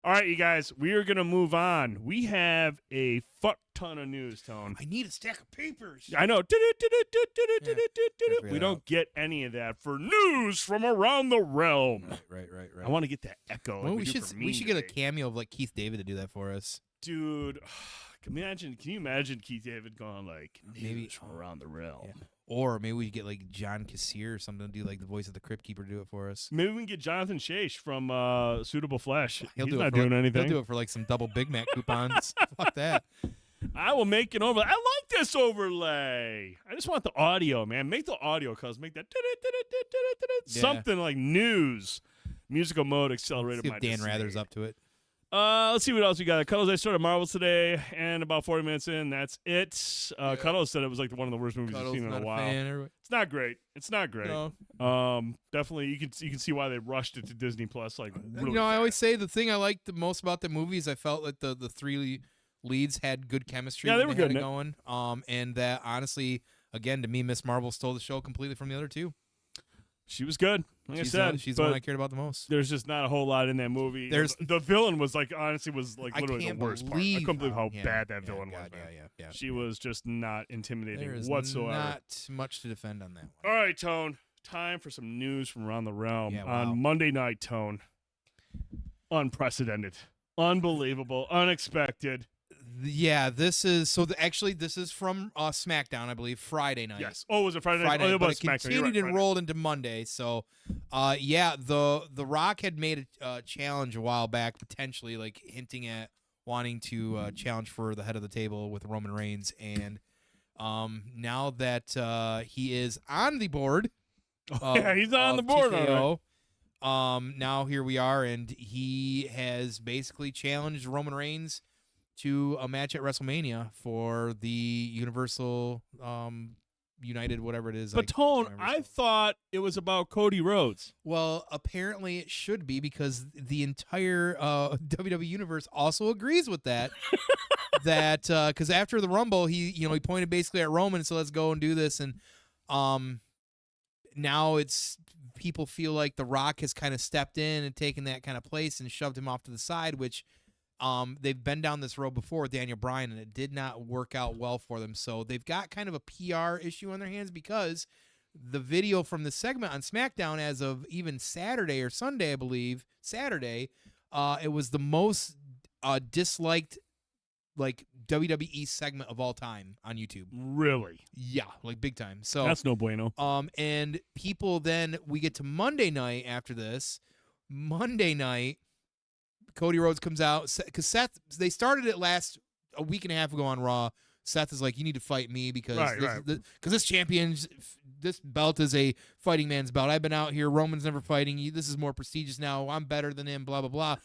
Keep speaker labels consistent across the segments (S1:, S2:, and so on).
S1: All right, you guys, we are going to move on. We have a fuck ton of news, Tone.
S2: I need a stack of papers.
S1: I know.
S2: figure
S1: We
S2: that
S1: don't
S2: out.
S1: get any of that for news from around the realm.
S2: Right.
S1: I want to get that echo.
S2: Well,
S1: like
S2: we
S1: do
S2: should
S1: for
S2: we
S1: me
S2: should get a
S1: today.
S2: cameo of like Keith David to do that for us.
S1: Dude, can you imagine Keith David going like
S2: Maybe
S1: news from around the realm?
S2: Yeah. Or maybe we get like John Kassir or something to do like the voice of the Crypt Keeper to do it for us.
S1: Maybe we can get Jonathan Shash from Suitable Flesh.
S2: He'll
S1: He's
S2: do it
S1: not
S2: for
S1: doing
S2: like,
S1: anything.
S2: He'll do it for like some double Big Mac coupons. Fuck that.
S1: I will make an overlay. I like this overlay. I just want the audio, man. Make the audio, cuz make that something like news. Musical mode accelerated
S2: See
S1: my
S2: if Dan
S1: Disney.
S2: Rather's up to it.
S1: Let's see what else we got. Cuddles, I started Marvels today, and about 40 minutes in, that's it. Cuddles said it was like one of the worst movies
S2: Cuddles,
S1: he's seen in
S2: not
S1: a
S2: a
S1: while.
S2: fan,
S1: It's not great. It's not great.
S2: No.
S1: Definitely, you can see why they rushed it to Disney Plus. Like, really
S2: I always
S1: fast.
S2: say the thing I liked the most about the movie is I felt like the three leads had good chemistry.
S1: Yeah, they
S2: when
S1: were
S2: had
S1: good
S2: it
S1: in it.
S2: going. And that honestly, again, to me, Miss Marvel stole the show completely from the other two.
S1: She was good. Like
S2: She's
S1: I said,
S2: she's the one I cared about the most.
S1: there's just not a whole lot in that movie.
S2: There's-
S1: the villain was like honestly was like
S2: I
S1: literally the
S2: can't
S1: worst part. I
S2: believe
S1: couldn't believe how
S2: yeah,
S1: bad that
S2: yeah,
S1: villain
S2: God,
S1: was. Man.
S2: Yeah.
S1: She was just not intimidating
S2: There is
S1: whatsoever.
S2: not much to defend on that one.
S1: All right, Tone. Time for some news from around the realm
S2: Yeah, wow.
S1: on Monday night. Tone. Unprecedented, unbelievable, unexpected.
S2: Yeah, this is actually this is from SmackDown, I believe, Friday night.
S1: Yes. Oh, was it Friday night?
S2: Friday,
S1: Oh, it
S2: but
S1: was
S2: it
S1: SmackDown. You're
S2: continued
S1: right,
S2: and
S1: Friday.
S2: rolled into Monday. So, the Rock had made a challenge a while back, potentially like hinting at wanting to challenge for the head of the table with Roman Reigns, and now that he is on the board,
S1: Yeah, he's on the board. All right.
S2: now here we are, and he has basically challenged Roman Reigns to a match at WrestleMania for the Universal United, whatever it is.
S1: But Tone,
S2: can't remember
S1: I
S2: it's called.
S1: thought it was about Cody Rhodes.
S2: Well, apparently it should be because the entire WWE universe also agrees with that. That because after the Rumble, he pointed basically at Roman, so let's go and do this, and now it's people feel like The Rock has kind of stepped in and taken that kind of place and shoved him off to the side, which they've been down this road before with Daniel Bryan, and it did not work out well for them. So they've got kind of a PR issue on their hands because the video from the segment on SmackDown as of even Saturday or Sunday, I believe, Saturday, it was the most disliked like WWE segment of all time on YouTube.
S1: Really?
S2: Yeah, like big time. So
S1: That's no bueno.
S2: and people then we get to Monday night after this. Monday night, Cody Rhodes comes out because Seth. They started it a week and a half ago on Raw. Seth is like, you need to fight me because this this belt is a fighting man's belt. I've been out here. Roman's never fighting you. This is more prestigious now. I'm better than him. Blah blah blah.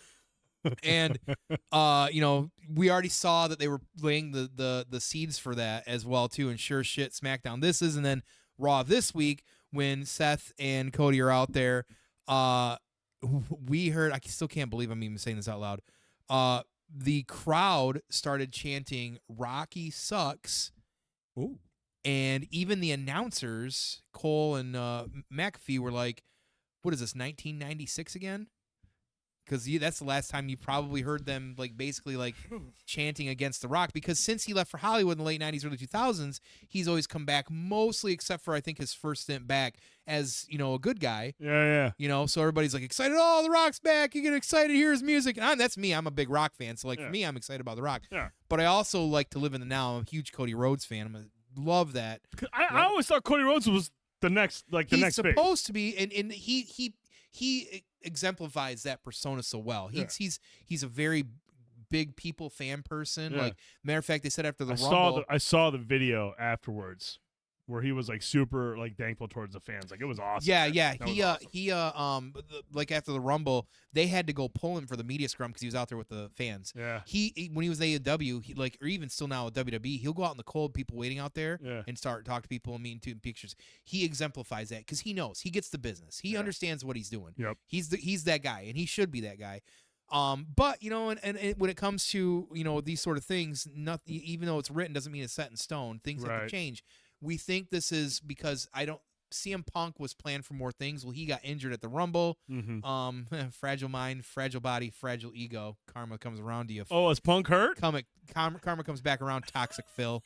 S2: And we already saw that they were laying the seeds for that as well too. And sure shit, SmackDown this is, and then Raw this week when Seth and Cody are out there. We heard, I still can't believe I'm even saying this out loud. The crowd started chanting "Rocky sucks."
S1: Ooh.
S2: And even the announcers, Cole and McAfee, were like, "What is this, 1996 again?" Because that's the last time you probably heard them like basically like chanting against The Rock. Because since he left for Hollywood in the late 90s, early 2000s, he's always come back mostly, except for I think his first stint back as a good guy.
S1: Yeah.
S2: So everybody's like excited. Oh, The Rock's back! You get excited to hear his music. And that's me. I'm a big Rock fan, so for me, I'm excited about The Rock.
S1: Yeah.
S2: But I also like to live in the now. I'm a huge Cody Rhodes fan. Love that.
S1: I always thought Cody Rhodes was the next, the
S2: He's
S1: next big.
S2: supposed to be, and he exemplifies that persona so well. He's a very big people fan person.
S1: Yeah.
S2: Like matter of fact, they said after the Rumble,
S1: I saw the video afterwards where he was like super like thankful towards the fans. Like it was awesome.
S2: Yeah.
S1: That was awesome.
S2: Like after the Rumble, they had to go pull him for the media scrum because he was out there with the fans.
S1: Yeah.
S2: He when he was AEW, or even still now at WWE, he'll go out in the cold, people waiting out there, and start talk to people and meeting to pictures. He exemplifies that because he knows he gets the business. He understands what he's doing.
S1: Yep.
S2: He's that guy, and he should be that guy. But and when it comes to these sort of things, nothing, even though it's written, doesn't mean it's set in stone. Things have to change. We think this is because CM Punk was planned for more things. Well, he got injured at the Rumble. Fragile mind, fragile body, fragile ego. Karma comes around to you.
S1: Oh, is Punk hurt?
S2: Karma comes back around. Toxic Phil.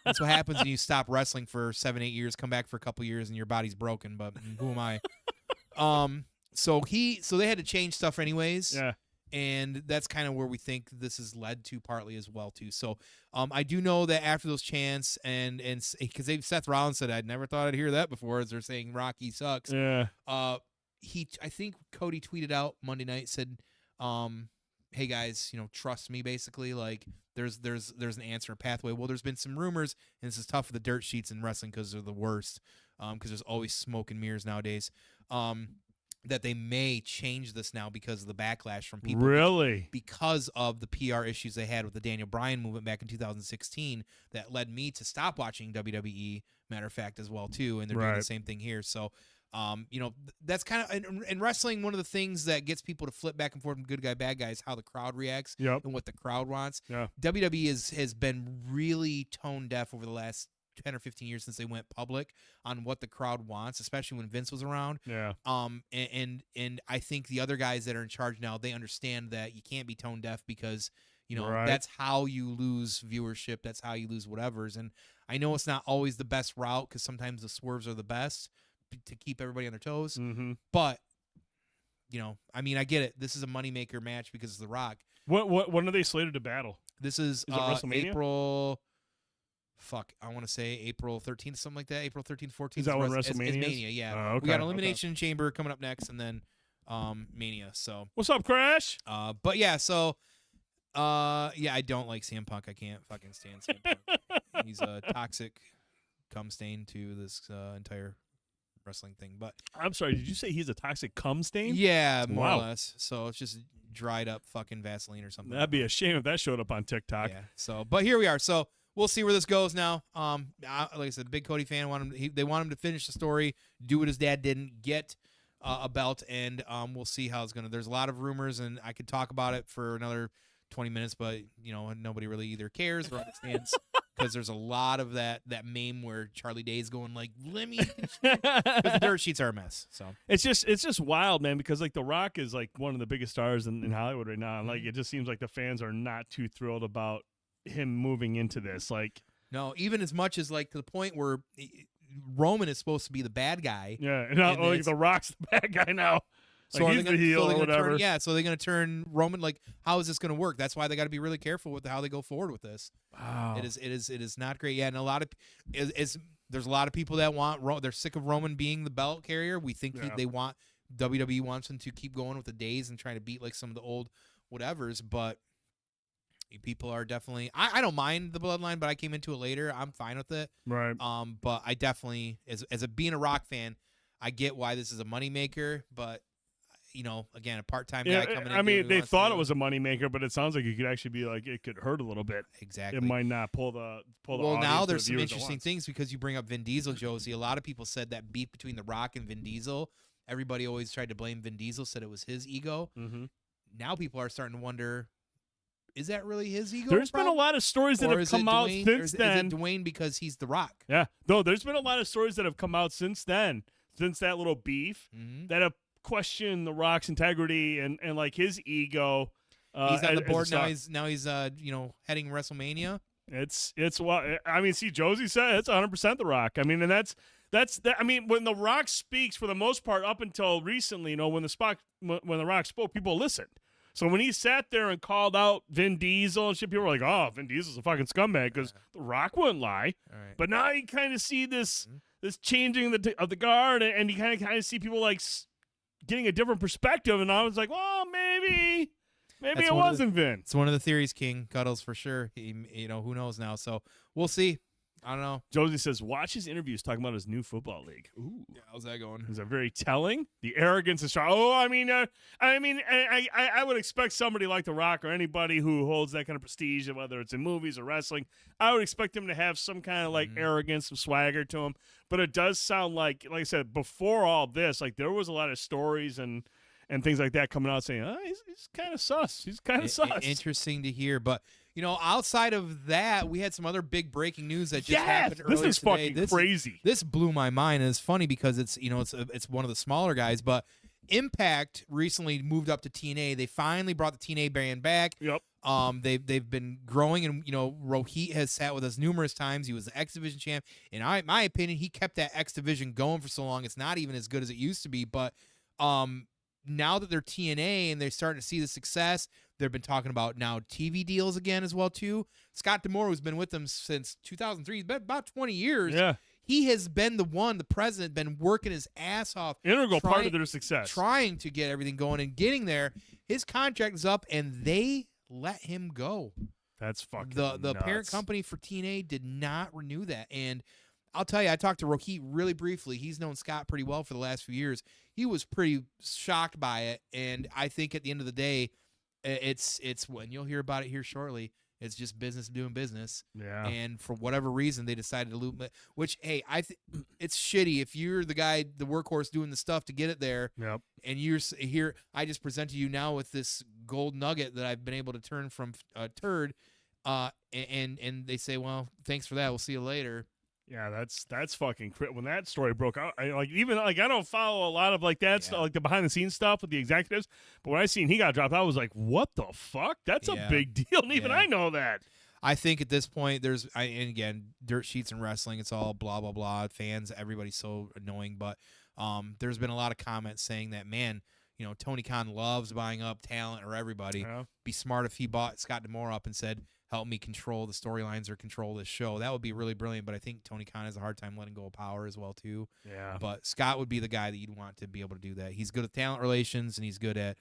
S2: That's what happens when you stop wrestling for 7-8 years, come back for a couple years, and your body's broken. But who am I? So they had to change stuff anyways.
S1: Yeah.
S2: And that's kind of where we think this has led to partly as well too. So I do know that after those chants and because Seth Rollins said, I'd never thought I'd hear that before, as they're saying Rocky sucks.
S1: Yeah.
S2: I think Cody tweeted out Monday night, said, hey guys, trust me, basically, like there's an answer, a pathway. Well, there's been some rumors, and this is tough for the dirt sheets in wrestling because they're the worst, because there's always smoke and mirrors nowadays. That they may change this now because of the backlash from people.
S1: Really?
S2: Because of the PR issues they had with the Daniel Bryan movement back in 2016 that led me to stop watching WWE, matter of fact, as well, too. And they're doing the same thing here. So, that's kind of in wrestling, one of the things that gets people to flip back and forth from good guy, bad guy is how the crowd reacts and what the crowd wants.
S1: Yeah.
S2: WWE has been really tone deaf over the last 10 or 15 years since they went public on what the crowd wants, especially when Vince was around.
S1: Yeah.
S2: And I think the other guys that are in charge now, they understand that you can't be tone deaf because, that's how you lose viewership. That's how you lose whatever's. And I know it's not always the best route because sometimes the swerves are the best to keep everybody on their toes.
S1: Mm-hmm.
S2: But, I get it. This is a moneymaker match because it's The Rock.
S1: When are they slated to battle?
S2: This is
S1: WrestleMania?
S2: April... I want to say April 13th, something like that. April 13th, 14th.
S1: Is that when WrestleMania is?
S2: Mania, yeah.
S1: Oh, okay,
S2: we got Elimination Chamber coming up next, and then Mania. So
S1: what's up, Crash?
S2: But yeah, so I don't like CM Punk. I can't fucking stand CM Punk. He's a toxic cum stain to this entire wrestling thing. But
S1: I'm sorry, did you say he's a toxic cum stain?
S2: Yeah, more or less. So it's just dried up fucking Vaseline or something.
S1: That'd be a shame if that showed up on TikTok.
S2: Yeah. So, but here we are. So we'll see where this goes now. Like I said, big Cody fan. They want him to finish the story, do what his dad didn't, get a belt, and we'll see how it's gonna. There's a lot of rumors, and I could talk about it for another 20 minutes, but nobody really either cares or understands because there's a lot of that meme where Charlie Day's going like, "Let me," because the dirt sheets are a mess. So
S1: it's just wild, man. Because like The Rock is like one of the biggest stars in Hollywood right now, and like it just seems like the fans are not too thrilled about him moving into this. Like,
S2: no, even as much as like to the point where Roman is supposed to be the bad guy.
S1: Yeah, and now like The Rock's the bad guy now. Like,
S2: so
S1: he's the heel or whatever.
S2: So they're going to turn Roman. Like, how is this going to work? That's why they got to be really careful with how they go forward with this.
S1: Wow,
S2: it is not great. Yeah, and there's a lot of people that they're sick of Roman being the belt carrier. We think they want WWE wants him to keep going with the days and trying to beat like some of the old whatevers, but. People are definitely. I don't mind the bloodline, but I came into it later. I'm fine with it.
S1: Right.
S2: But I definitely, being a Rock fan, I get why this is a moneymaker. But again, a part-time guy coming in.
S1: I mean, they thought it was a moneymaker, but it sounds like it could actually be like it could hurt a little bit.
S2: Exactly.
S1: It might not pull the.
S2: Well, now there's some interesting things because you bring up Vin Diesel, Josie. A lot of people said that beef between The Rock and Vin Diesel. Everybody always tried to blame Vin Diesel, said it was his ego.
S1: Mm-hmm.
S2: Now people are starting to wonder. Is that really his ego?
S1: There's been a lot of stories that have come out since then.
S2: Is it Dwayne because he's The Rock?
S1: Yeah. No, there's been a lot of stories that have come out since then, since that little beef, that have questioned The Rock's integrity and like his ego.
S2: He's on the board now. He's heading WrestleMania.
S1: It's what I mean. See, Josie said it's 100% The Rock. I mean, and that's that. I mean, when The Rock speaks, for the most part, up until recently, when The Rock spoke, people listened. So when he sat there and called out Vin Diesel and shit, people were like, "Oh, Vin Diesel's a fucking scumbag," because The Rock wouldn't lie.
S2: Right.
S1: But now you kind of see this changing of the guard, and you kind of see people like getting a different perspective. And I was like, "Well, maybe it wasn't Vin."
S2: It's one of the theories, King Cuddles for sure. Who knows now? So we'll see. I don't know.
S1: Josie says, watch his interviews talking about his new football league. Ooh.
S2: Yeah, how's that going?
S1: Is that very telling? The arrogance is strong. Oh, I would expect somebody like The Rock or anybody who holds that kind of prestige, whether it's in movies or wrestling, I would expect him to have some kind of like arrogance, some swagger to him. But it does sound like I said, before all this, like there was a lot of stories and things like that coming out saying, he's kind of sus. He's kind of sus.
S2: Interesting to hear. But outside of that, we had some other big breaking news that just happened earlier
S1: this is
S2: today.
S1: fucking crazy.
S2: This blew my mind. And it's funny because it's one of the smaller guys, but Impact recently moved up to TNA. They finally brought the TNA brand back.
S1: Yep.
S2: They've been growing, and Rohit has sat with us numerous times. He was the X Division champ, and my opinion, he kept that X Division going for so long. It's not even as good as it used to be, but now that they're TNA and they're starting to see the success, they've been talking about now TV deals again as well too. Scott D'Amore, who's been with them since 2003, he's been about 20 years.
S1: Yeah.
S2: He has been the president, been working his ass off.
S1: Integral part of their success.
S2: Trying to get everything going and getting there. His contract is up, and they let him go.
S1: That's fucking
S2: The
S1: nuts.
S2: parent company for TNA did not renew that. And I'll tell you, I talked to Rohit really briefly. He's known Scott pretty well for the last few years. He was pretty shocked by it, and I think at the end of the day, it's when you'll hear about it here shortly. It's just business doing business.
S1: Yeah.
S2: And for whatever reason, they decided to loop. Which, hey, it's shitty if you're the guy, the workhorse, doing the stuff to get it there.
S1: Yep.
S2: And you're here. I just present to you now with this gold nugget that I've been able to turn from a turd. And they say, well, thanks for that. We'll see you later.
S1: Yeah, that's fucking crazy. When that story broke out, I don't follow a lot of like that stuff, like the behind the scenes stuff with the executives. But when I seen he got dropped, I was like, "What the fuck? That's a big deal." And even I know that.
S2: I think at this point, and again, dirt sheets and wrestling, it's all blah blah blah. Fans, everybody's so annoying. But there's been a lot of comments saying that, man, Tony Khan loves buying up talent or everybody.
S1: Yeah.
S2: Be smart if he bought Scott D'Amore up and said, help me control the storylines or control this show. That would be really brilliant, but I think Tony Khan has a hard time letting go of power as well, too.
S1: Yeah.
S2: But Scott would be the guy that you'd want to be able to do that. He's good at talent relations, and he's good at,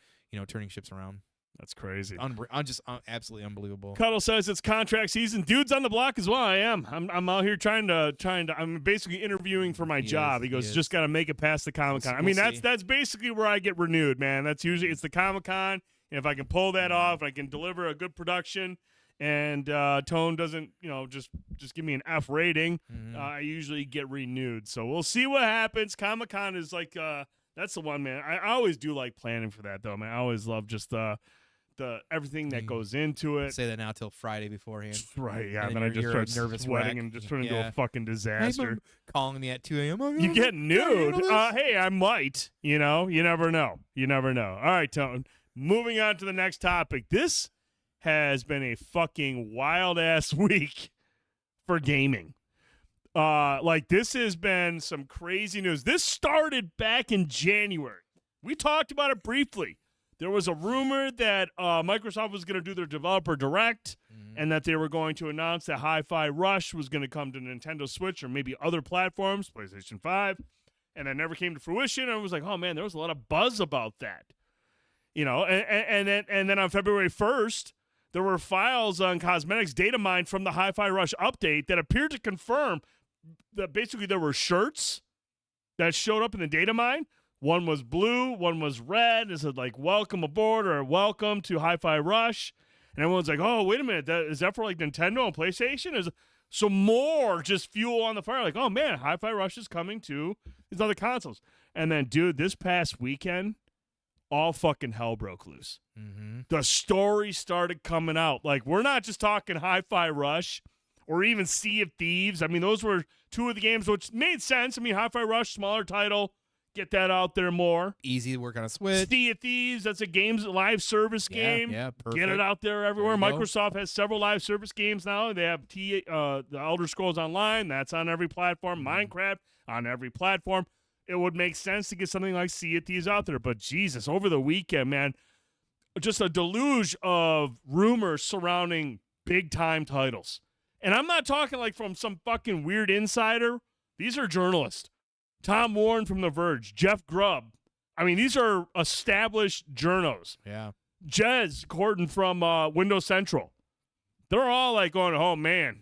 S2: turning ships around.
S1: That's crazy.
S2: Absolutely unbelievable.
S1: Cuddle says it's contract season. Dude's on the block as well. I am. I'm out here trying to. I'm basically interviewing for my job. He goes, just got to make it past the Comic-Con. I mean, that's basically where I get renewed, man. That's usually it's the Comic-Con, and if I can pull that off, I can deliver a good production. And Tone doesn't, just give me an F rating. I usually get renewed. So we'll see what happens. Comic-Con is like, that's the one, man. I always do like planning for that, though, man. I always love just the everything that goes into it.
S2: Say that now till Friday beforehand.
S1: Right, yeah.
S2: And
S1: then I just start
S2: nervous
S1: sweating and just turn into a fucking disaster.
S2: Calling me at 2 a.m.
S1: You get nude. Hey, I might. You never know. You never know. All right, Tone. Moving on to the next topic. This has been a fucking wild-ass week for gaming. This has been some crazy news. This started back in January. We talked about it briefly. There was a rumor that Microsoft was going to do their developer direct and that they were going to announce that Hi-Fi Rush was going to come to Nintendo Switch or maybe other platforms, PlayStation 5, and that never came to fruition. And I was like, oh, man, there was a lot of buzz about that. And then on February 1st, there were files on cosmetics data mined from the Hi-Fi Rush update that appeared to confirm that basically there were shirts that showed up in the data mine. One was blue, one was red. It said like "Welcome aboard" or "Welcome to Hi-Fi Rush," and everyone's like, "Oh, wait a minute, is that for like Nintendo and PlayStation?" Is so more just fuel on the fire. Like, oh man, Hi-Fi Rush is coming to these other consoles. And then, dude, this past weekend, all fucking hell broke loose. The story started coming out. Like, we're not just talking Hi-Fi Rush or even Sea of Thieves. I mean, those were two of the games which made sense. I mean, Hi-Fi Rush, smaller title. Get that out there more.
S2: Easy to work on a Switch.
S1: Sea of Thieves, that's a live service game.
S2: Yeah, perfect.
S1: Get it out there everywhere.
S2: There you
S1: Microsoft has several live service games now. They have the Elder Scrolls Online. That's on every platform. Minecraft on every platform. It would make sense to get something like Sea of Thieves out there. But Jesus, over the weekend, man, just a deluge of rumors surrounding big-time titles. And I'm not talking like from some fucking weird insider. These are journalists. Tom Warren from The Verge, Jeff Grubb. I mean, these are established journos.
S2: Yeah.
S1: Jez Gordon from Windows Central. They're all like going, oh, man.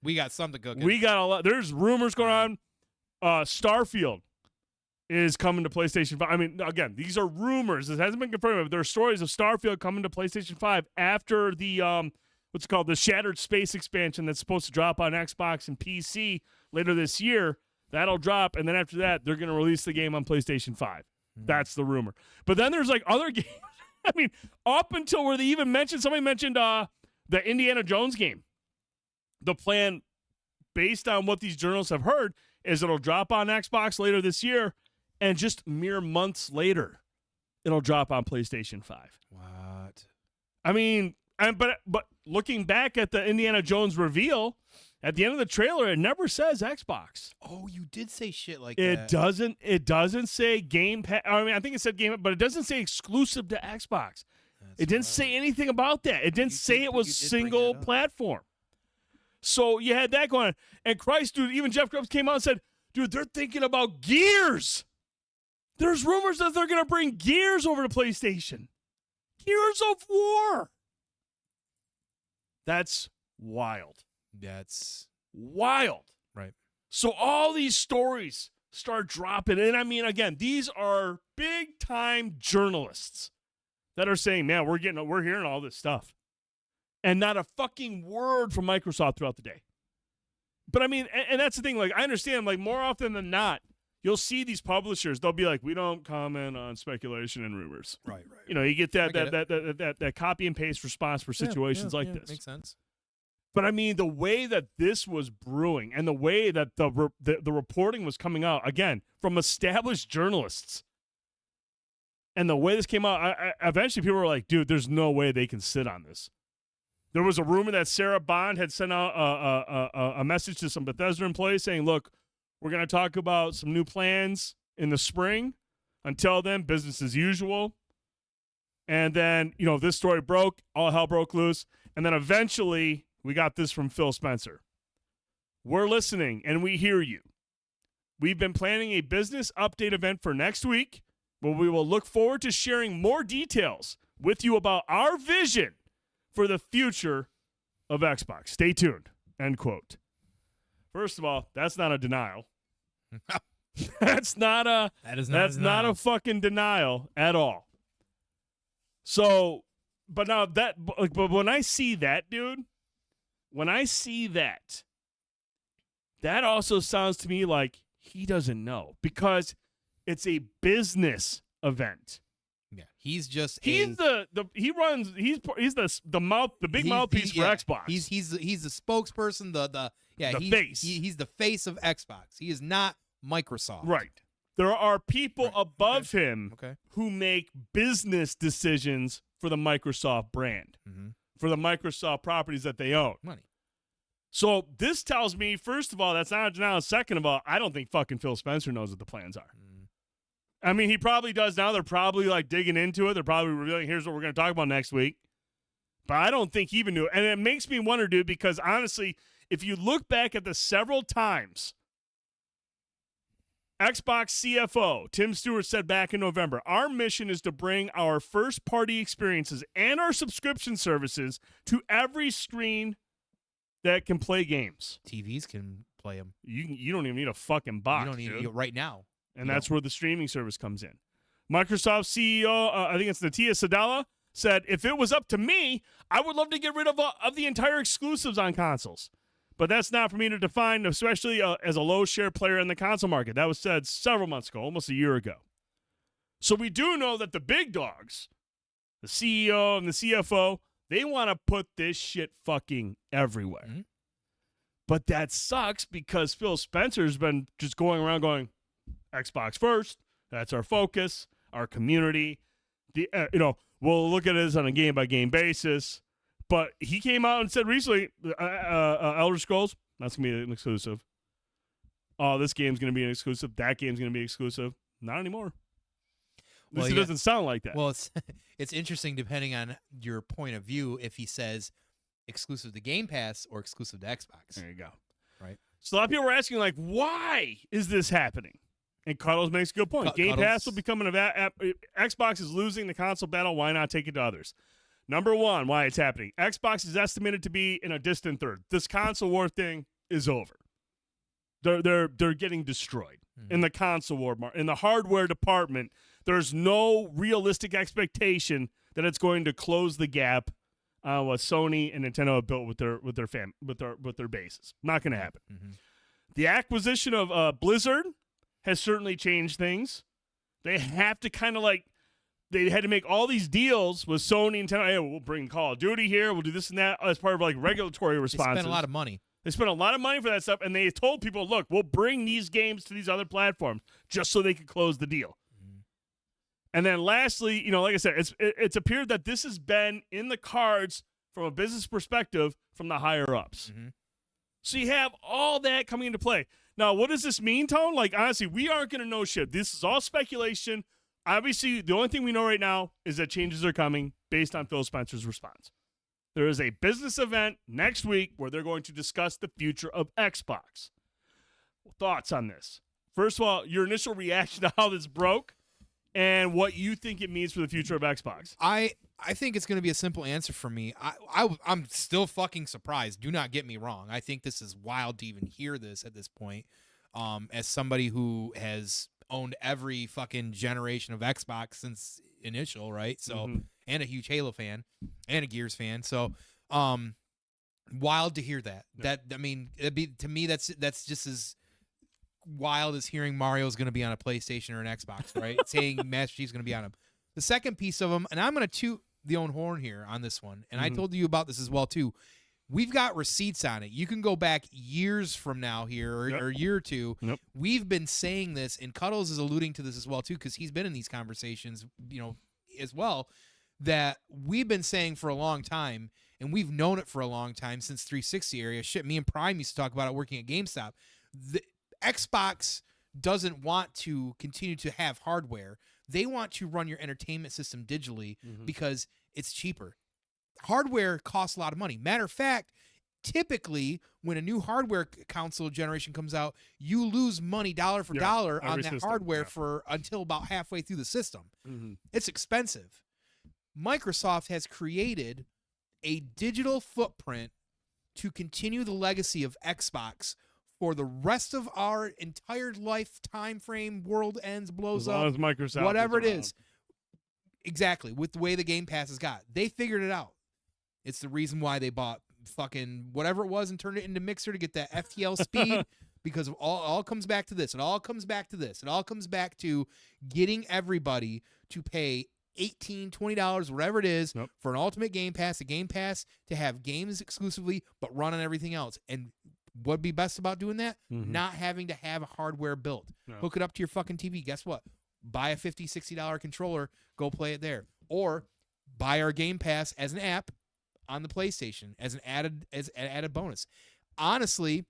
S2: We got something cooking.
S1: We got a lot. There's rumors going on. Starfield is coming to PlayStation 5. I mean, again, these are rumors. This hasn't been confirmed. But there are stories of Starfield coming to PlayStation 5 after the, what's it called, the Shattered Space expansion that's supposed to drop on Xbox and PC later this year. That'll drop, and then after that, they're going to release the game on PlayStation 5. That's the rumor. But then there's like other games. I mean, up until where they even mentioned, somebody mentioned The Indiana Jones game, the plan, based on what these journalists have heard, is it'll drop on Xbox later this year, and just mere months later, it'll drop on PlayStation 5.
S2: What?
S1: I mean, but looking back at the Indiana Jones reveal, at the end of the trailer, it never says Xbox.
S2: Oh, you did say shit like
S1: It
S2: that.
S1: It doesn't say Game Pass. I mean, I think it said Game, but it doesn't say exclusive to Xbox. It didn't say anything about that. It didn't say it was single platform. So you had that going on. And Christ, dude, even Jeff Grubbs came out and said, dude, they're thinking about Gears. There's rumors that they're going to bring Gears over to PlayStation. Gears of War. That's wild.
S2: That's
S1: wild.
S2: Right. So
S1: all these stories start dropping. And I mean, again, these are big time journalists that are saying, man, we're hearing all this stuff. And not a fucking word from Microsoft throughout the day. But I mean, and that's the thing, like, I understand, like, more often than not, you'll see these publishers, they'll be like, we don't comment on speculation and rumors.
S2: Right.
S1: You know, you get that copy and paste response for situations like this.
S2: Makes sense.
S1: But I mean, the way that this was brewing and the way that the reporting was coming out, again, from established journalists, and the way this came out, I eventually people were like, dude, there's no way they can sit on this. There was a rumor that Sarah Bond had sent out a message to some Bethesda employees saying, look, we're going to talk about some new plans in the spring. Until then, business as usual. And then, you know, this story broke. All hell broke loose. And then eventually, we got this from Phil Spencer. We're listening, and we hear you. We've been planning a business update event for next week, where we will look forward to sharing more details with you about our vision for the future of Xbox. Stay tuned. End quote. First of all, that's not a denial. That's not a fucking denial at all. So, but now but when I see that, dude, that also sounds to me like he doesn't know, because it's a business event.
S2: Yeah, he's just
S1: he's the big mouthpiece for Xbox.
S2: He's the spokesperson, the
S1: face.
S2: He's the face of Xbox. He is not Microsoft.
S1: Right. There are people above him
S2: Okay.
S1: who make business decisions for the Microsoft brand, for the Microsoft properties that they own.
S2: Money.
S1: So this tells me, first of all, that's not a denial. Second of all, I don't think fucking Phil Spencer knows what the plans are. I mean, he probably does now. They're probably like digging into it. They're probably revealing, here's what we're going to talk about next week. But I don't think he even knew. And it makes me wonder, dude, because honestly, if you look back at the several times Xbox CFO Tim Stewart said back in November, our mission is to bring our first-party experiences and our subscription services to every screen that can play games.
S2: TVs can play them.
S1: You don't even need a fucking box.
S2: You don't need it right now.
S1: And that's where the streaming service comes in. Microsoft CEO, I think it's Satya Nadella, said, if it was up to me, I would love to get rid of the entire exclusives on consoles. But that's not for me to define, especially as a low-share player in the console market. That was said several months ago, almost a year ago. So we do know that the big dogs, the CEO and the CFO, they want to put this shit fucking everywhere. Mm-hmm. But that sucks because Phil Spencer's been just going around going, Xbox first. That's our focus, our community. We'll look at it on a game-by-game basis. But he came out and said recently, Elder Scrolls, that's going to be an exclusive. Oh, this game's going to be an exclusive. That game's going to be exclusive. Not anymore. At least it doesn't sound like that.
S2: Well, it's interesting depending on your point of view if he says exclusive to Game Pass or exclusive to Xbox.
S1: There you go.
S2: Right.
S1: So a lot of people were asking, like, why is this happening? And Cuddles makes a good point. Game Pass will become Xbox is losing the console battle. Why not take it to others? Number one, why it's happening. Xbox is estimated to be in a distant third. This console war thing is over. They're getting destroyed in the console war market. In the hardware department, there's no realistic expectation that it's going to close the gap on what Sony and Nintendo have built with their bases. Not going to happen. Mm-hmm. The acquisition of Blizzard has certainly changed things. They have to kind of like they had to make all these deals with Sony and Nintendo. Hey, we'll bring Call of Duty here. We'll do this and that as part of like regulatory responses.
S2: They spent a lot of money.
S1: They spent a lot of money for that stuff, and they told people, look, we'll bring these games to these other platforms just so they could close the deal. And then lastly, like I said, it's appeared that this has been in the cards from a business perspective from the higher-ups. So you have all that coming into play. Now, what does this mean, Tone? Like, honestly, we aren't going to know shit. This is all speculation. Obviously, the only thing we know right now is that changes are coming based on Phil Spencer's response. There is a business event next week where they're going to discuss the future of Xbox. Thoughts on this? First of all, your initial reaction to how this broke and what you think it means for the future of Xbox.
S2: I think it's going to be a simple answer for me. I'm still fucking surprised. Do not get me wrong. I think this is wild to even hear this at this point. As somebody who has owned every fucking generation of Xbox since initial, right? So, and a huge Halo fan and a Gears fan. So, wild to hear that.
S1: Yeah.
S2: That, I mean, to me, that's just as wild as hearing Mario's going to be on a PlayStation or an Xbox, right? Saying Master Chief's going to be on him. The second piece of them, and I'm going to toot the own horn here on this one, and I told you about this as well, too. We've got receipts on it. You can go back years from now here, or a year or two. We've been saying this, and Cuddles is alluding to this as well, too, because he's been in these conversations, as well, that we've been saying for a long time, and we've known it for a long time since 360 area. Shit, me and Prime used to talk about it working at GameStop. The Xbox doesn't want to continue to have hardware. They want to run your entertainment system digitally because it's cheaper. Hardware costs a lot of money. Matter of fact, typically when a new hardware console generation comes out, you lose money dollar for dollar on that hardware for until about halfway through the system. It's expensive. Microsoft has created a digital footprint to continue the legacy of Xbox for the rest of our entire lifetime frame. World ends, blows up,
S1: as Microsoft
S2: whatever it
S1: around.
S2: is. Exactly, with the way the Game Pass has got. They figured it out. It's the reason why they bought fucking whatever it was and turned it into Mixer to get that FTL speed, because of all comes back to this. It all comes back to this. It all comes back to getting everybody to pay $18, $20, whatever it is, for an Ultimate Game Pass, a Game Pass to have games exclusively, but run on everything else. And what'd be best about doing that? Not having to have a hardware built. Hook it up to your fucking TV. Guess what? Buy a $50, $60 controller, go play it there. Or buy our Game Pass as an app on the PlayStation as an added bonus. Honestly,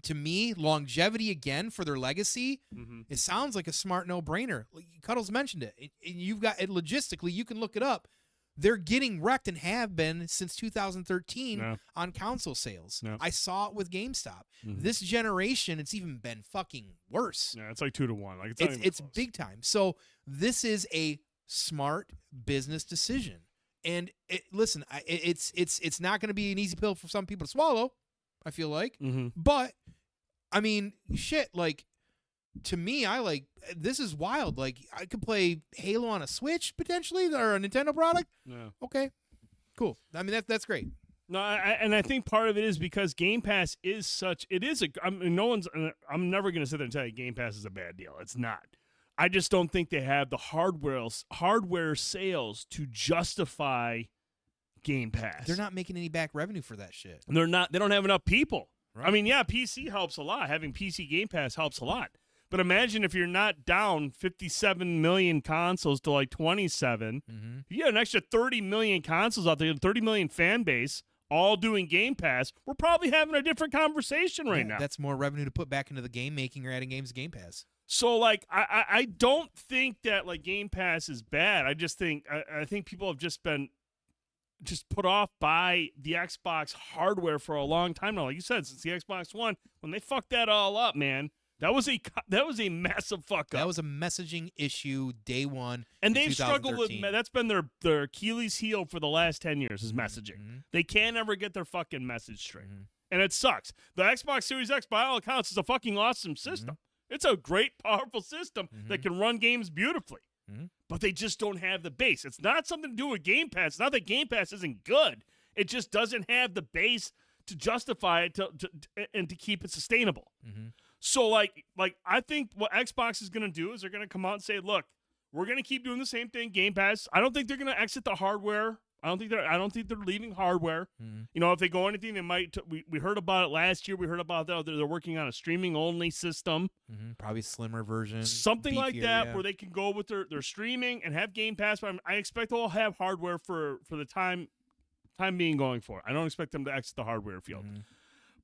S2: to me, longevity again for their legacy, it sounds like a smart no-brainer. Cuddles mentioned it. And you've got it logistically, you can look it up. They're getting wrecked and have been since 2013 on console sales. I saw it with GameStop. This generation, it's even been fucking worse.
S1: Yeah, it's like 2 to 1. Like
S2: it's big time. So this is a smart business decision. And listen, it's not going to be an easy pill for some people to swallow, I feel like. But I mean, shit, like, to me, this is wild. Like, I could play Halo on a Switch potentially, or a Nintendo product. Okay, cool. I mean, that's great.
S1: No, I think part of it is because Game Pass is such. It is a. I mean, I'm never going to sit there and tell you Game Pass is a bad deal. It's not. I just don't think they have the hardware sales to justify Game Pass.
S2: They're not making any back revenue for that shit.
S1: They're not. They don't have enough people.
S2: Right.
S1: I mean, yeah, PC helps a lot. Having PC Game Pass helps a lot. But imagine if you're not down 57 million consoles to like 27. You have an extra 30 million consoles out there, 30 million fan base, all doing Game Pass. We're probably having a different conversation right now.
S2: That's more revenue to put back into the game making or adding games to Game Pass.
S1: So, like, I don't think that, like, Game Pass is bad. I just think I think people have just been put off by the Xbox hardware for a long time now. Like you said, since the Xbox One, when they fucked that all up, man, that was a massive fuck up.
S2: That was a messaging issue day one.
S1: And they've struggled with that's been their Achilles heel for the last 10 years is messaging. They can't ever get their fucking message straight. And it sucks. The Xbox Series X, by all accounts, is a fucking awesome system. It's a great, powerful system that can run games beautifully. But they just don't have the base. It's not something to do with Game Pass. It's not that Game Pass isn't good. It just doesn't have the base to justify it and to keep it sustainable. So, like I think what Xbox is going to do is they're going to come out and say, look, we're going to keep doing the same thing. Game Pass. I don't think they're going to exit the hardware. I don't think they're leaving hardware.
S2: Mm-hmm.
S1: If they go anything, they might. We heard about it last year. We heard about that they're working on a streaming only system,
S2: probably slimmer version,
S1: something
S2: beefier,
S1: like that, where they can go with their streaming and have Game Pass. But I expect they'll have hardware for the time being going forward. I don't expect them to exit the hardware field.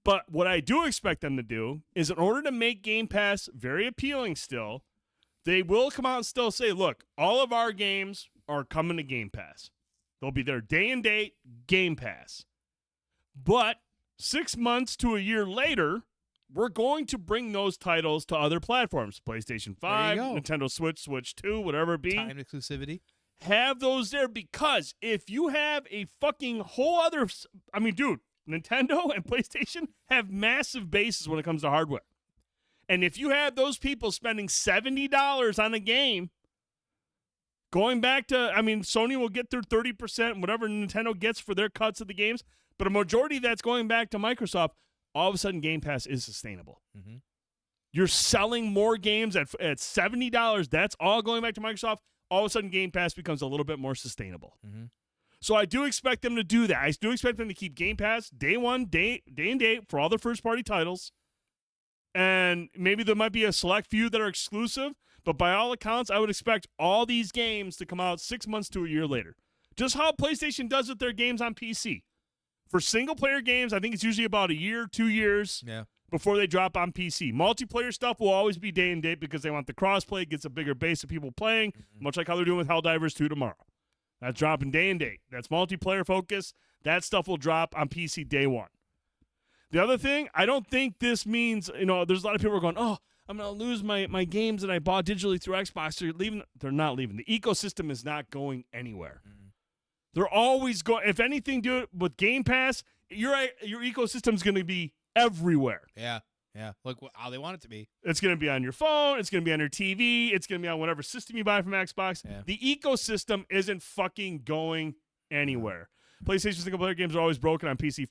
S1: But what I do expect them to do is, in order to make Game Pass very appealing still, they will come out and still say, look, all of our games are coming to Game Pass. They'll be there day and date, Game Pass. But 6 months to a year later, we're going to bring those titles to other platforms. PlayStation 5, Nintendo Switch, Switch 2, whatever it be.
S2: Time exclusivity.
S1: Have those there, because if you have a fucking whole other... I mean, dude, Nintendo and PlayStation have massive bases when it comes to hardware. And if you have those people spending $70 on a game... Going back to, Sony will get their 30%, whatever Nintendo gets for their cuts of the games, but a majority that's going back to Microsoft. All of a sudden, Game Pass is sustainable.
S2: Mm-hmm.
S1: You're selling more games at $70. That's all going back to Microsoft. All of a sudden, Game Pass becomes a little bit more sustainable.
S2: Mm-hmm.
S1: So I do expect them to do that. I do expect them to keep Game Pass day one, day and date for all their first-party titles. And maybe there might be a select few that are exclusive. But by all accounts, I would expect all these games to come out 6 months to a year later. Just how PlayStation does with their games on PC. For single-player games, I think it's usually about a year, 2 years before they drop on PC. Multiplayer stuff will always be day and date because they want the crossplay, gets a bigger base of people playing, much like how they're doing with Helldivers 2 tomorrow. That's dropping day and date. That's multiplayer focus. That stuff will drop on PC day one. The other thing, I don't think this means, there's a lot of people who are going, oh, I'm going to lose my games that I bought digitally through Xbox. They're leaving. They're not leaving. The ecosystem is not going anywhere. They're always going. If anything, dude, with Game Pass, your ecosystem is going to be everywhere.
S2: Yeah. Look how they want it to be.
S1: It's going to be on your phone. It's going to be on your TV. It's going to be on whatever system you buy from Xbox.
S2: Yeah.
S1: The ecosystem isn't fucking going anywhere. PlayStation single-player games are always broken on PC.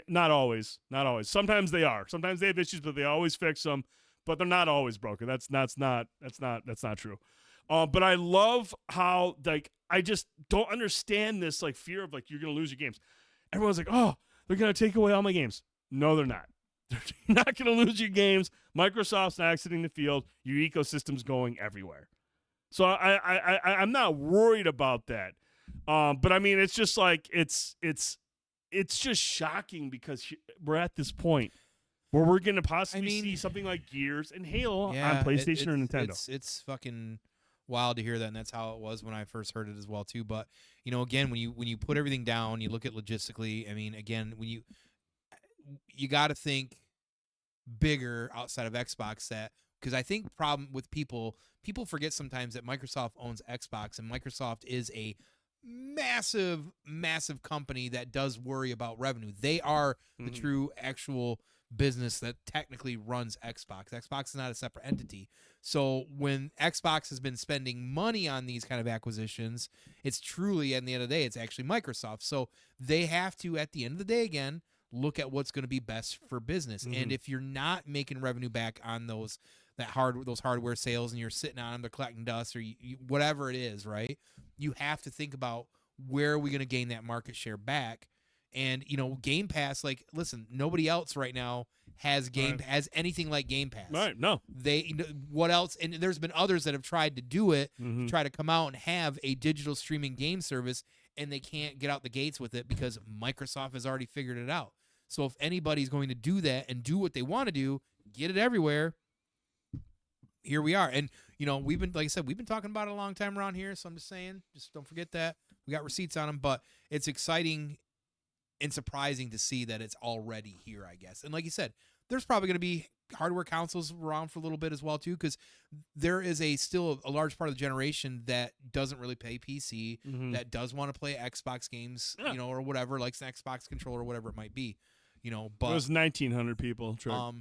S1: Not always. Sometimes they are. Sometimes they have issues, but they always fix them. But they're not always broken. That's not true. But I love how I just don't understand this fear of you're gonna lose your games. Everyone's like, oh, they're gonna take away all my games. No, they're not. They're not gonna lose your games. Microsoft's not exiting the field. Your ecosystem's going everywhere. So I'm not worried about that. But it's just it's just shocking because we're at this point where we're going to possibly see something like Gears and Halo on PlayStation or Nintendo.
S2: It's fucking wild to hear that, and that's how it was when I first heard it as well too. But again, when you put everything down, you look at logistically. Again, when you got to think bigger outside of Xbox, because I think the problem with people forget sometimes that Microsoft owns Xbox, and Microsoft is a massive company that does worry about revenue. They are the true actual business that technically runs Xbox. Xbox is not a separate entity. So when Xbox has been spending money on these kind of acquisitions, it's truly, at the end of the day, it's actually Microsoft. So they have to, at the end of the day, again, look at what's going to be best for business. And if you're not making revenue back on those hardware sales, and you're sitting on them, they're collecting dust, or whatever it is, right? You have to think about, where are we going to gain that market share back? And Game Pass, listen, nobody else right now has has anything like Game Pass.
S1: Right? No.
S2: What else? And there's been others that have tried to do it, try to come out and have a digital streaming game service, and they can't get out the gates with it because Microsoft has already figured it out. So if anybody's going to do that and do what they want to do, get it everywhere, here we are. And we've been, like I said, we've been talking about it a long time around here. So I'm just saying, just don't forget that we got receipts on them. But it's exciting and surprising to see that it's already here, I guess. And like you said, there's probably going to be hardware consoles around for a little bit as well too, because there is still a large part of the generation that doesn't really play PC, that does want to play Xbox games, or whatever, likes an Xbox controller or whatever it might be, but
S1: it was 1,900 people. True.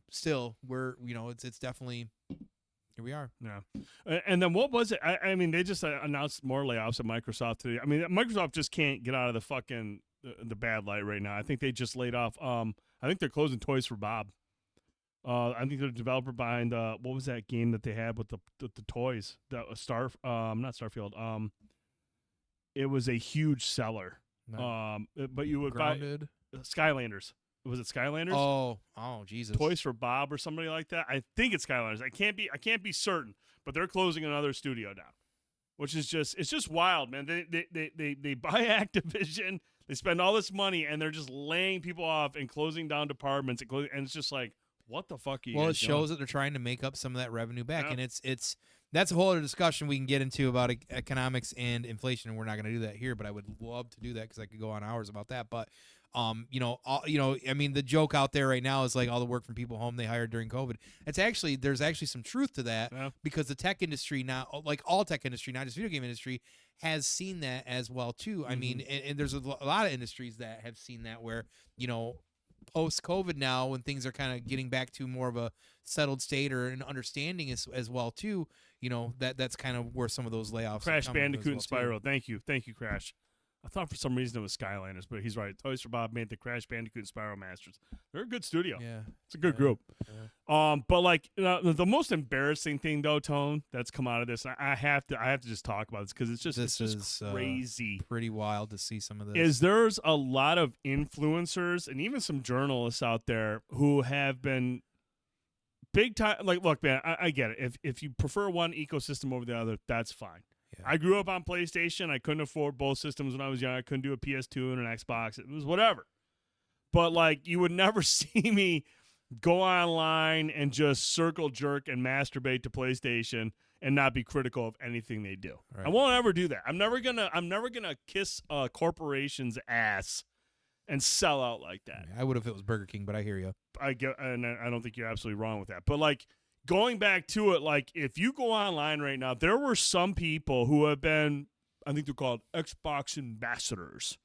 S2: Still, we're it's definitely, here we are.
S1: Yeah. And then what was it? They just announced more layoffs at Microsoft today. Microsoft just can't get out of the fucking the bad light right now. I think they just laid off. I think they're closing Toys for Bob. I think they're the developer behind what was that game that they had with the toys? That was not Starfield. It was a huge seller. But you would
S2: Grounded.
S1: buy Skylanders. Was it Skylanders?
S2: Oh, Jesus.
S1: Toys for Bob or somebody like that. I think it's Skylanders. I can't be certain, but they're closing another studio down, which is it's just wild, man. They buy Activision, they spend all this money, and they're just laying people off and closing down departments, and it's just like, what the fuck are you?
S2: Well,
S1: guys
S2: it shows
S1: doing?
S2: that they're trying to make up some of that revenue back,
S1: Yeah.
S2: and it's that's a whole other discussion we can get into about economics and inflation, and we're not going to do that here. But I would love to do that because I could go on hours about that. But I mean, the joke out there right now is like all the work from people home they hired during COVID. There's actually some truth to that because the tech industry now, like all tech industry, not just video game industry, has seen that as well too. I mean, and there's a lot of industries that have seen that where post COVID now, when things are kind of getting back to more of a settled state or an understanding as well too, that's kind of where some of those layoffs
S1: Crash
S2: are coming
S1: Bandicoot and
S2: as well,
S1: Spyro. Thank you, Crash. I thought for some reason it was Skylanders, but he's right. Toys for Bob made the Crash Bandicoot and Spyro Masters. They're a good studio.
S2: Yeah,
S1: it's a good group.
S2: Yeah.
S1: But like the most embarrassing thing though, Tone, that's come out of this, I have to just talk about this because it's just crazy.
S2: Pretty wild to see some of this.
S1: There's a lot of influencers and even some journalists out there who have been big time. Like, look, man, I get it. If you prefer one ecosystem over the other, that's fine. Yeah. I grew up on PlayStation. I couldn't afford both systems when I was young. I couldn't do a PS2 and an Xbox. It was whatever. But like, you would never see me go online and just circle jerk and masturbate to PlayStation and not be critical of anything they do. Right. I won't ever do that. I'm never gonna kiss a corporation's ass and sell out like that.
S2: I would if it was Burger King, but I hear you.
S1: And I don't think you're absolutely wrong with that. But like, going back to it, like if you go online right now, there were some people who have been, I think they're called Xbox ambassadors.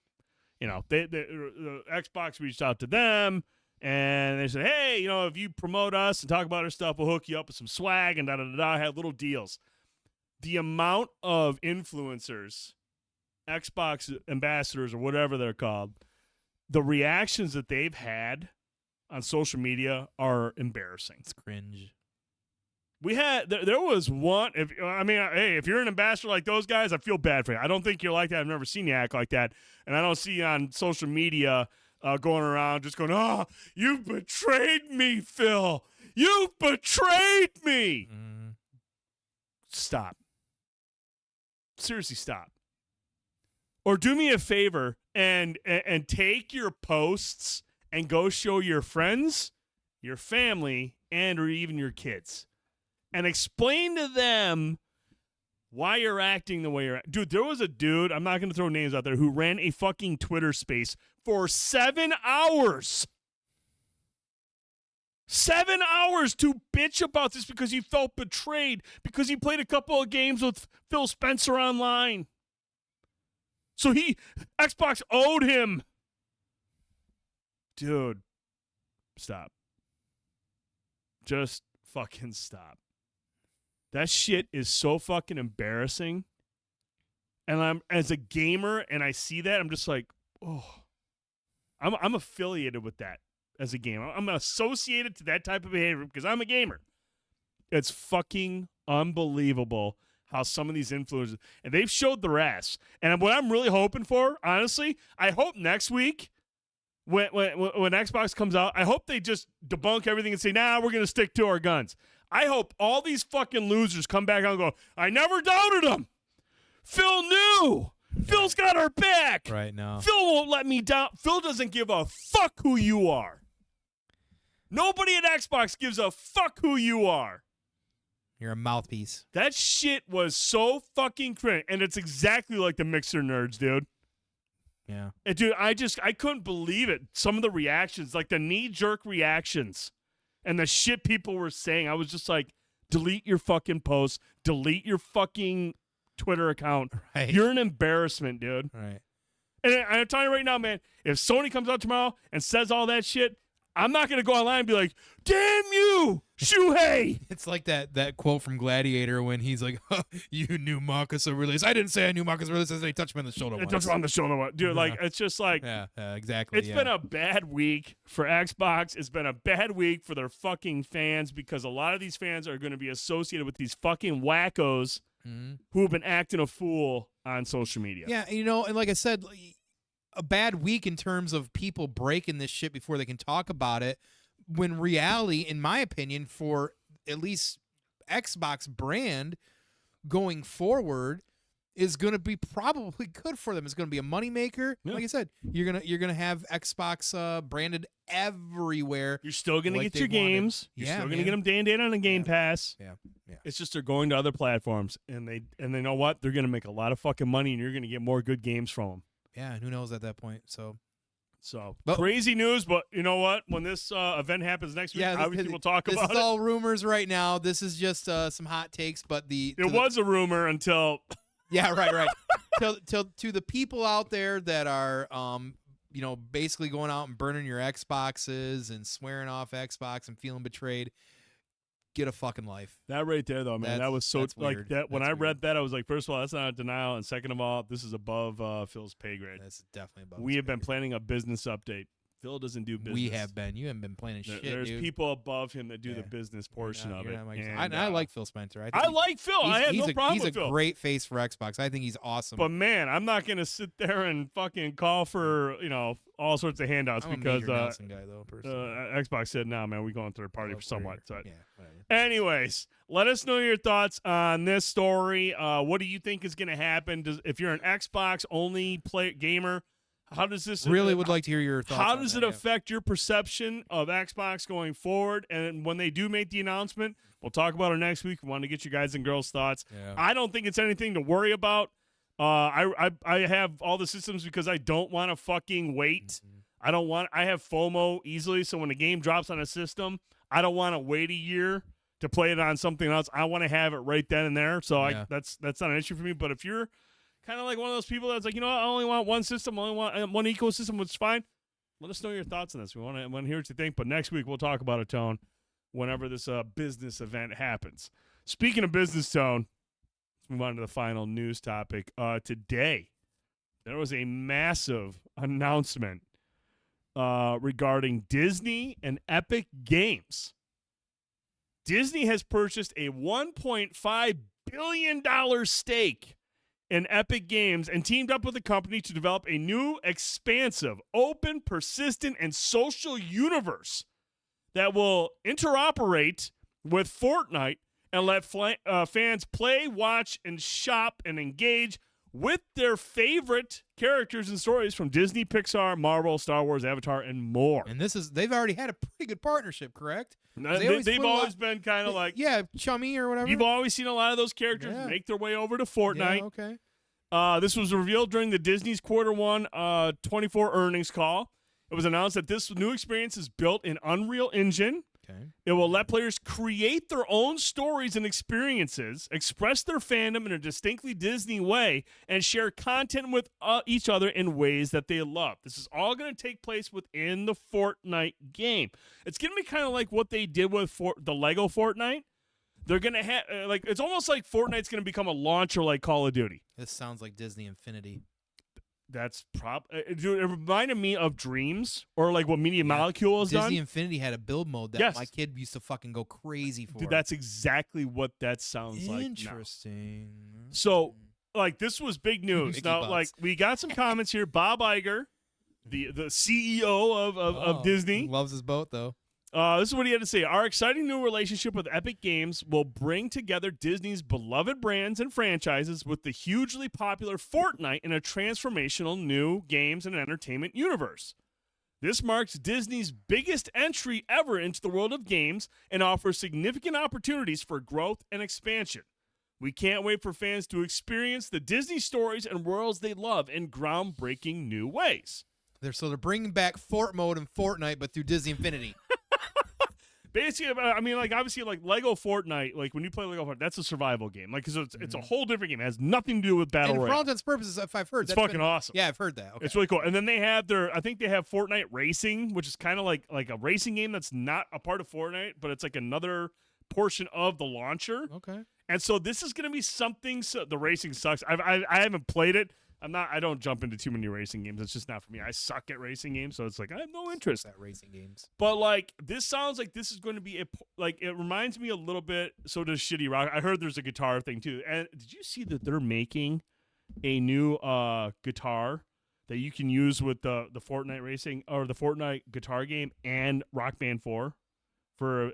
S1: The Xbox reached out to them and they said, hey, if you promote us and talk about our stuff, we'll hook you up with some swag and da-da-da-da, had little deals. The amount of influencers, Xbox ambassadors or whatever they're called, the reactions that they've had on social media are embarrassing.
S2: It's cringe.
S1: There was one. If you're an ambassador like those guys, I feel bad for you. I don't think you're like that. I've never seen you act like that, and I don't see you on social media going around just going, "Oh, you betrayed me, Phil. You betrayed me." Stop. Seriously, stop. Or do me a favor and take your posts and go show your friends, your family, and or even your kids. And explain to them why you're acting the way you're acting. Dude, there was a dude, I'm not going to throw names out there, who ran a fucking Twitter space for 7 hours. 7 hours to bitch about this because he felt betrayed because he played a couple of games with Phil Spencer online. So Xbox owed him. Dude, stop. Just fucking stop. That shit is so fucking embarrassing. And I'm, as a gamer, and I see that, I'm just like, oh. I'm affiliated with that as a gamer. I'm associated to that type of behavior because I'm a gamer. It's fucking unbelievable how some of these influencers, and they've showed their ass. And what I'm really hoping for, honestly, I hope next week, when Xbox comes out, I hope they just debunk everything and say, nah, we're going to stick to our guns. I hope all these fucking losers come back out and go, I never doubted him. Phil knew. Phil's got our back.
S2: Right now.
S1: Phil won't let me down. Phil doesn't give a fuck who you are. Nobody at Xbox gives a fuck who you are.
S2: You're a mouthpiece.
S1: That shit was so fucking cringe. And it's exactly like the Mixer nerds, dude.
S2: Yeah.
S1: And dude, I couldn't believe it. Some of the reactions, like the knee-jerk reactions and the shit people were saying, I was just like, delete your fucking posts. Delete your fucking Twitter account.
S2: Right.
S1: You're an embarrassment, dude.
S2: Right.
S1: And I'm telling you right now, man, if Sony comes out tomorrow and says all that shit, I'm not going to go online and be like, damn you, Shuhei.
S2: It's like that quote from Gladiator when he's like, you knew Marcus Aurelius. I didn't say I knew Marcus Aurelius. I said he touched me on the shoulder once.
S1: Touch him on the shoulder. Dude, like, it's just like.
S2: Yeah, exactly.
S1: It's been a bad week for Xbox. It's been a bad week for their fucking fans because a lot of these fans are going to be associated with these fucking wackos who have been acting a fool on social media.
S2: Yeah, and like I said, a bad week in terms of people breaking this shit before they can talk about it, when reality, in my opinion, for at least Xbox brand going forward is going to be probably good for them. It's going to be a moneymaker. Yeah. Like I said, you're gonna have Xbox branded everywhere.
S1: You're still going to get your games. You're still going to get them day and date on the Game Pass.
S2: Yeah.
S1: It's just they're going to other platforms, and they know what? They're going to make a lot of fucking money, and you're going to get more good games from them.
S2: Yeah, and who knows at that point? So
S1: crazy news, but you know what? When this event happens next week, obviously we'll talk about it.
S2: This is all rumors right now. This is just some hot takes, but it
S1: was a rumor until.
S2: Yeah, right. To the people out there that are, basically going out and burning your Xboxes and swearing off Xbox and feeling betrayed. Get a fucking life.
S1: That right there, though, man, that was so like
S2: weird.
S1: that. When I read that, I was like, first of all, that's not a denial, and second of all, this is above Phil's pay grade.
S2: That's definitely above.
S1: We have been planning a business update. Phil doesn't do business.
S2: We have been. You haven't been planning shit.
S1: There's
S2: dude.
S1: people above him that do the business portion of it.
S2: I like Phil Spencer.
S1: I like Phil. I have no problem with Phil.
S2: He's a great face for Xbox. I think he's awesome.
S1: But man, I'm not gonna sit there and fucking call for all sorts of handouts because
S2: Nelson guy, though,
S1: Xbox said, "No, man, we going third party for somewhat." So.
S2: Yeah,
S1: anyways, let us know your thoughts on this story. What do you think is going to happen? If you're an Xbox only gamer, how does this
S2: really would like to hear your thoughts?
S1: How does it affect your perception of Xbox going forward? And when they do make the announcement, we'll talk about it next week. We want to get you guys and girls' thoughts.
S2: Yeah.
S1: I don't think it's anything to worry about. I have all the systems because I don't want to fucking wait. I have FOMO easily, so when a game drops on a system, I don't want to wait a year to play it on something else. I want to have it right then and there. So that's not an issue for me. But if you're kind of like one of those people that's like, I only want one system, I only want one ecosystem, which is fine. Let us know your thoughts on this. We want to hear what you think. But next week we'll talk about it, Tone, whenever this business event happens. Speaking of business, Tone, let's move on to the final news topic. Today, there was a massive announcement regarding Disney and Epic Games. Disney has purchased a $1.5 billion stake in Epic Games and teamed up with the company to develop a new, expansive, open, persistent, and social universe that will interoperate with Fortnite and let fans play, watch, and shop and engage with their favorite characters and stories from Disney, Pixar, Marvel, Star Wars, Avatar, and more.
S2: And they've already had a pretty good partnership, correct?
S1: They've always been kind of like...
S2: Yeah, chummy or whatever.
S1: You've always seen a lot of those characters make their way over to Fortnite.
S2: Yeah, okay.
S1: This was revealed during the Disney's Q1 24 earnings call. It was announced that this new experience is built in Unreal Engine.
S2: Okay.
S1: It will let players create their own stories and experiences, express their fandom in a distinctly Disney way, and share content with each other in ways that they love. This is all going to take place within the Fortnite game. It's going to be kind of like what they did with the Lego Fortnite. They're going to have, it's almost like Fortnite's going to become a launcher like Call of Duty.
S2: This sounds like Disney Infinity.
S1: That's it reminded me of Dreams or like what Media Molecule has done.
S2: Disney Infinity had a build mode that my kid used to fucking go crazy for.
S1: Dude, that's exactly what that sounds like.
S2: Interesting.
S1: So, this was big news. Now, we got some comments here. Bob Iger, the CEO of Disney,
S2: loves his boat though.
S1: This is what he had to say. Our exciting new relationship with Epic Games will bring together Disney's beloved brands and franchises with the hugely popular Fortnite in a transformational new games and entertainment universe. This marks Disney's biggest entry ever into the world of games and offers significant opportunities for growth and expansion. We can't wait for fans to experience the Disney stories and worlds they love in groundbreaking new ways.
S2: They're bringing back Fort mode in Fortnite, but through Disney Infinity.
S1: Basically, I mean, like obviously, like Lego Fortnite. Like when you play Lego Fortnite, that's a survival game. Like because it's a whole different game. It has nothing to do with battle
S2: And for all
S1: royale.
S2: intents and purposes, if I've heard,
S1: It's
S2: that's
S1: fucking awesome.
S2: Yeah, I've heard that. Okay.
S1: It's really cool. And then they have I think they have Fortnite Racing, which is kind of like a racing game that's not a part of Fortnite, but it's like another portion of the launcher.
S2: Okay.
S1: And so this is going to be something. So the racing sucks. I haven't played it. I don't jump into too many racing games. It's just not for me. I suck at racing games, so it's like I have no interest
S2: at racing games.
S1: But like this sounds like this is going to be like it reminds me a little bit. So does Shitty Rock. I heard there's a guitar thing too. And did you see that they're making a new guitar that you can use with the Fortnite racing or the Fortnite guitar game and Rock Band 4 for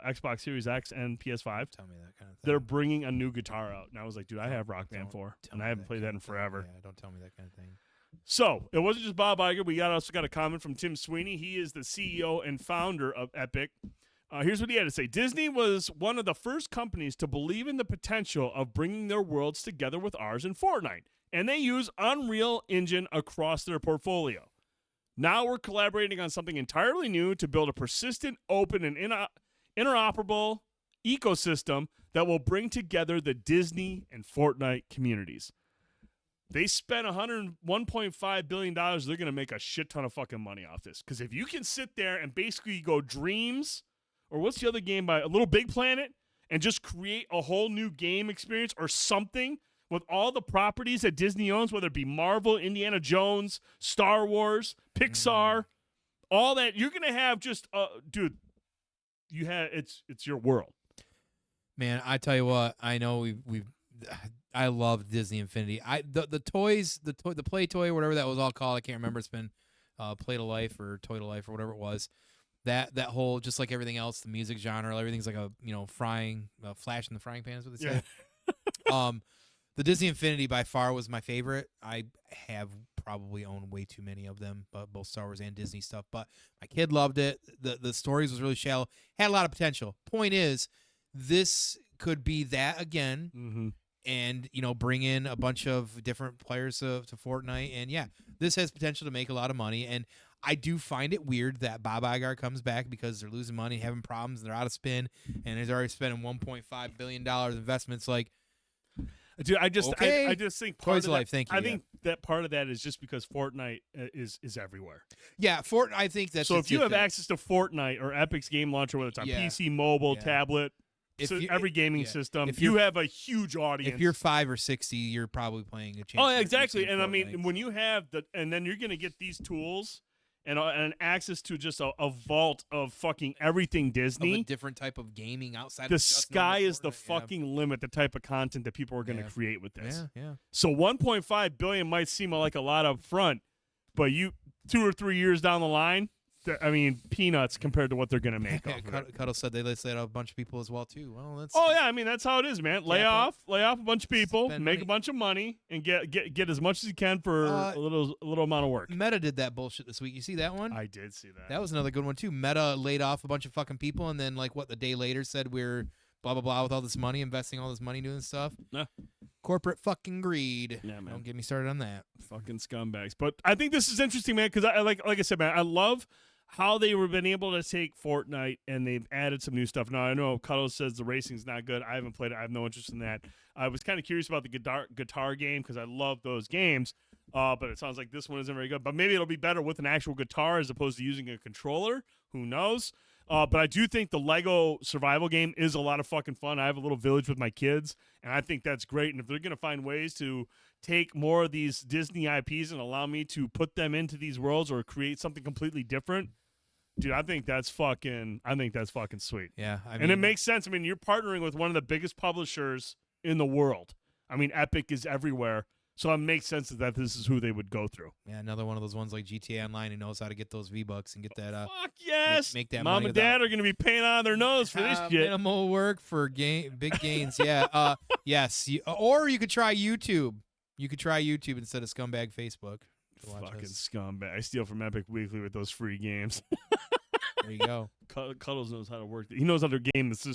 S1: Xbox Series X and PS5?
S2: Tell me that kind of thing.
S1: They're bringing a new guitar out, and I was like, dude, I have Rock Band 4, and I haven't played that in forever.
S2: Yeah, don't tell me that kind of thing.
S1: So it wasn't just Bob Iger. We also got a comment from Tim Sweeney. He is the CEO and founder of Epic. Here's what he had to say. Disney was one of the first companies to believe in the potential of bringing their worlds together with ours in Fortnite, and they use Unreal Engine across their portfolio. Now we're collaborating on something entirely new to build a persistent, open, and interoperable ecosystem that will bring together the Disney and Fortnite communities. They spent $101.5 billion. They're going to make a shit ton of fucking money off this. Because if you can sit there and basically go Dreams, or what's the other game by Little Big Planet, and just create a whole new game experience or something with all the properties that Disney owns, whether it be Marvel, Indiana Jones, Star Wars, Pixar, all that, you're going to have just, dude, it's your world.
S2: Man, I tell you what, I know I love Disney Infinity. The toys, the Play Toy, whatever that was all called, I can't remember. It's been Play to Life or Toy to Life or whatever it was. That whole, just like everything else, the music genre, everything's like a flash in the frying pan is what they say. Yeah. The Disney Infinity by far was my favorite. I have probably owned way too many of them, but both Star Wars and Disney stuff. But my kid loved it. The stories was really shallow. Had a lot of potential. Point is, this could be that again, and bring in a bunch of different players to Fortnite. And yeah, this has potential to make a lot of money. And I do find it weird that Bob Iger comes back because they're losing money, having problems, and they're out of spin, and he's already spending $1.5 billion investments. Like,
S1: dude, I just think part
S2: Toys
S1: of
S2: Life.
S1: that,
S2: Thank you.
S1: I think that part of that is just because Fortnite is everywhere.
S2: Yeah, I think that's
S1: so. If you have access to Fortnite or Epic's game launcher, whether it's on PC, mobile, tablet, every gaming system, if you have a huge audience.
S2: If you're 5 or 60, you're probably playing a chance.
S1: Oh, yeah, exactly. And Fortnite. I mean, when you have and then you're going to get these tools and access to just a vault of fucking everything Disney.
S2: Of a different type of gaming outside.
S1: The sky is the fucking limit. The type of content that people are going to create with this.
S2: Yeah.
S1: So 1.5 billion might seem like a lot up front, but 2 or 3 years down the line, I mean, peanuts compared to what they're going to make.
S2: Cuddle said they laid off a bunch of people as well too. Well, that's
S1: I mean that's how it is, man. Lay off a bunch of people, make a bunch of money, and get as much as you can for a little amount of work.
S2: Meta did that bullshit this week. You see that one?
S1: I did see that.
S2: That was another good one too. Meta laid off a bunch of fucking people, and then the day later said we're blah blah blah with all this money, investing all this money doing stuff.
S1: Yeah.
S2: Corporate fucking greed.
S1: Yeah, man.
S2: Don't get me started on that.
S1: Fucking scumbags. But I think this is interesting, man, because I like I said, man, I love how they were been able to take Fortnite and they've added some new stuff. Now, I know Cuddles says the racing's not good. I haven't played it. I have no interest in that. I was kind of curious about the guitar game because I love those games, but it sounds like this one isn't very good. But maybe it'll be better with an actual guitar as opposed to using a controller. Who knows? But I do think the Lego survival game is a lot of fucking fun. I have a little village with my kids, and I think that's great. And if they're going to find ways to take more of these Disney IPs and allow me to put them into these worlds or create something completely different, dude, I think that's fucking sweet.
S2: Yeah,
S1: and it makes sense. I mean, you're partnering with one of the biggest publishers in the world. I mean, Epic is everywhere, so it makes sense that this is who they would go through.
S2: Yeah, another one of those ones like GTA Online who knows how to get those V-Bucks and get that.
S1: Fuck yes,
S2: make that.
S1: Mom and Dad are going to be paying on their nose for this shit.
S2: Minimal work for big gains. Yeah. Yes. Or you could try YouTube. You could try YouTube instead of scumbag Facebook.
S1: Fucking scumbag. I steal from Epic Weekly with those free games.
S2: There you go.
S1: Cuddles knows how to work. He knows how to game the system.